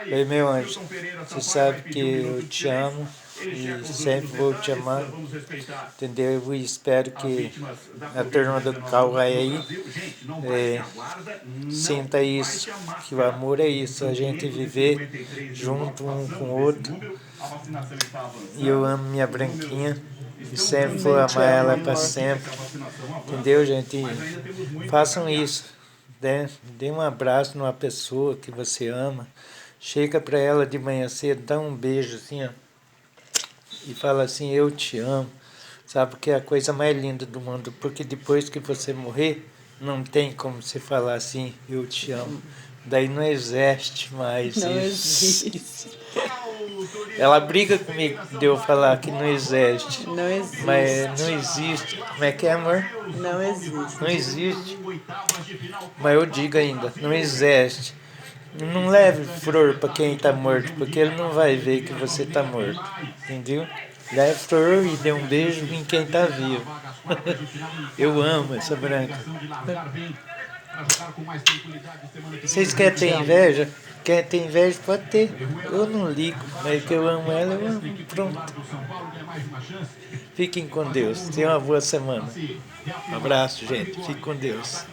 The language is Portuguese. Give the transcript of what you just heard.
Oi, meu anjo, você sabe que eu te amo e sempre vou te amar, entendeu? Eu espero que a turma do Kauai aí sinta isso, que o amor é isso, a gente viver junto um com o outro. E eu amo minha branquinha e sempre vou Também te amar amo, ela para amor. sempre, entendeu, gente? Façam isso, né? Dê um abraço numa pessoa que você ama. Chega para ela de manhã cedo, dá um beijo assim, ó, e fala assim, eu te amo. Sabe que é a coisa mais linda do mundo, porque depois que você morrer, não tem como você falar assim, eu te amo. Daí não existe mais Não isso. existe. Ela briga comigo de eu falar que não existe. Não Mas não existe. existe. Como é que é, amor? Não existe. Não existe. Mas eu digo ainda, não existe. Não leve flor para quem está morto, porque ele não vai ver que você está morto. Entendeu? Leve flor e dê um beijo em quem está vivo. Eu amo essa branca. Vocês querem Te ter amo. inveja? Quer ter inveja? Pode ter. Eu não ligo, mas que eu amo ela, eu amo. Pronto. Fiquem com Deus. Tenham uma boa semana. Um abraço, gente. Fique com Deus.